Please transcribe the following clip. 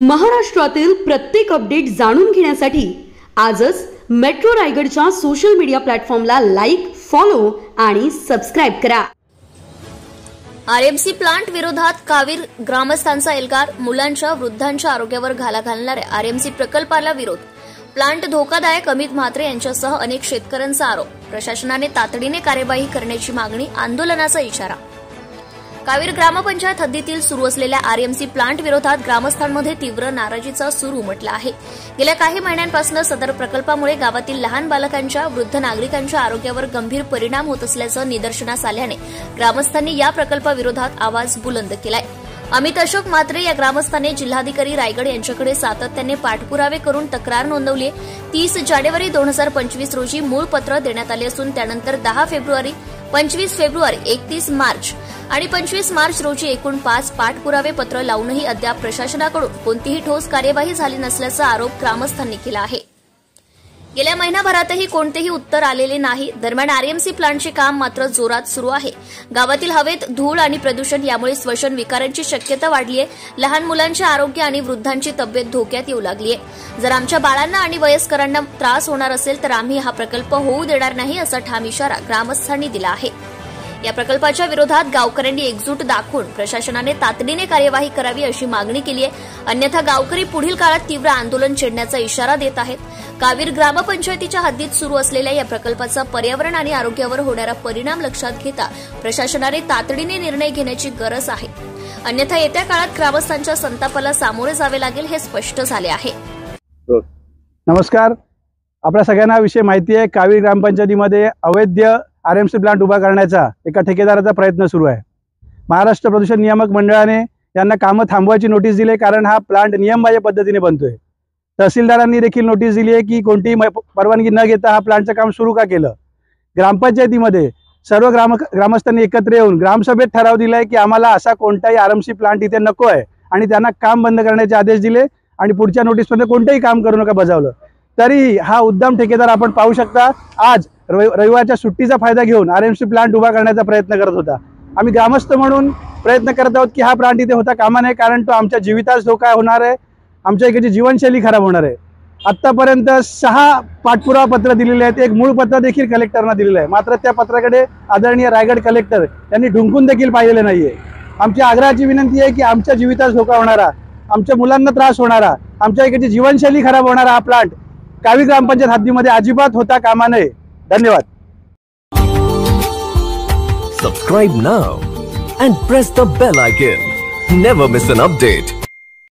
महाराष्ट्रातील प्रत्येक अपडेट जाणून घेण्यासाठी आजच मेट्रो रायगडच्या सोशल मीडिया प्लॅटफॉर्मला लाईक, फॉलो आणि सबस्क्राइब करा। आरएमसी प्लांट विरोधात कावीर ग्रामस्थांचा एल्गार, मुलांच्या वृद्धांच्या आरोग्यावर घाला घालणाऱ्या आरएमसी प्रकल्पाला विरोध। प्लांट धोकादायक, अमित म्हात्रे यांच्यासह अनेक शेतकऱ्यांचा आरोप। प्रशासनाने तातडीने कार्यवाही करण्याची मागणी, आंदोलनाचा इशारा। कावीर ग्रामपंचायत हद्दीतील सुरू असलेल्या आरएमसी प्लांट विरोधात ग्रामस्थांमध्ये तीव्र नाराजीचा सूर उमटला आहे। गेल्या काही महिन्यांपासून सदर प्रकल्पामुळे गावातील लहान बालकांच्या, वृद्ध नागरिकांच्या आरोग्यावर गंभीर परिणाम होत असल्याचं निदर्शनास आल्याने ग्रामस्थांनी या प्रकल्पाविरोधात आवाज बुलंद केलाय। अमित अशोक म्हात्रे या ग्रामस्थांनी जिल्हाधिकारी रायगड यांच्याकडे सातत्याने पाठपुरावे करून तक्रार नोंदवली आहे। 30 जानेवारी 2025 रोजी मूळ पत्र देण्यात आले असून त्यानंतर 10 फेब्रुवारी, 25 फेब्रुवारी, 31 मार्च आणि 25 मार्च रोजी एकूण 5 पाठपुरावे पत्र लावूनही अद्याप प्रशासनाकडून कोणतीही ठोस कार्यवाही झाली नसल्याचा आरोप ग्रामस्थांनी केला आहे। गेल्या महिनाभरातही कोणतेही उत्तर आलेले नाही। दरम्यान आरएमसी प्लांटचे काम मात्र जोरात सुरू आहे। गावातील हवेत धूळ आणि प्रदूषण यामुळे श्वसन विकारांची शक्यता वाढली आहे। लहान मुलांचे आरोग्य आणि वृद्धांची तब्येत धोक्यात येऊ लागली आहे। जर आमच्या बाळांना आणि वयस्करांना त्रास होणार असेल तर आम्ही हा प्रकल्प होऊ देणार नाही, असा ठाम इशारा ग्रामस्थांनी दिला आहे। या प्रकल्पाच्या विरोधात गावकऱ्यांनी एकजूट दाखवून प्रशासनाने तातडीने कार्यवाही करावी अशी मागणी केली आहे। अन्यथा गावकरी पुढील काळात तीव्र आंदोलन छेडण्याचा इशारा देत आहेत। कावीर ग्रामपंचायतीच्या हद्दीत सुरू असलेल्या या प्रकल्पाचा पर्यावरण आणि आरोग्यावर होणारा परिणाम लक्षात घेता प्रशासनाने तातडीने निर्णय घेण्याची गरज आहे। अन्यथा येत्या काळात ग्रामस्थांच्या संतापाला सामोरे जावे लागेल, हे स्पष्ट झाले आहे। नमस्कार, आपल्या सगळ्यांना विषय माहिती आहे। कावीर ग्रामपंचायतीमध्ये अवैध आरएमसी प्लांट उभा करण्याचा एका ठेकेदाराचा प्रयत्न सुरू आहे। महाराष्ट्र प्रदूषण नियामक मंडळाने यांना कामं थांबवायची नोटीस दिली, कारण हा प्लांट नियमबाह्य पद्धतीने बनतोय। तहसीलदारांनी देखील नोटीस दिली आहे की कोणतीही परवानगी न घेता हा प्लांटचं काम सुरू का केलं। ग्रामपंचायतीमध्ये सर्व ग्रामस्थांनी एकत्र येऊन ग्रामसभेत ठराव दिलाय की आम्हाला असा कोणताही आरएमसी प्लांट इथे नको आहे आणि त्यांना काम बंद करण्याचे आदेश दिले आणि पुढच्या नोटीसमध्ये कोणतेही काम करू नका बजावलं। तरी हा उद्दाम ठेकेदार आपण पाहू शकता, आज रविवारच्या सुट्टीचा फायदा घेऊन आरएमसी प्लांट उभा करण्याचा प्रयत्न करत होता। आम्ही ग्रामस्थ म्हणून प्रयत्न करत आहोत की हा प्लांट इथे होता कामा नये, कारण तो आमच्या जीवितास धोका होणार आहे, आमच्या इकडची जीवनशैली खराब होणार आहे। आतापर्यंत 6 पाठपुरावा पत्र दिलेले आहेत, एक मूळ पत्र देखील कलेक्टरना दिलेलं आहे, मात्र त्या पत्राकडे आदरणीय रायगड कलेक्टर यांनी ढुंकून देखील पाहिलेले नाहीये। आमची आग्रहाची विनंती आहे की आमच्या जीवितास धोका होणारा, आमच्या मुलांना त्रास होणारा, आमच्या इकडची जीवनशैली खराब होणारा हा प्लांट कावीर ग्रामपंचायत हद्दीमध्ये अजिबात होता कामा नये। धन्यवाद। Subscribe now and press the bell icon. Never miss an update.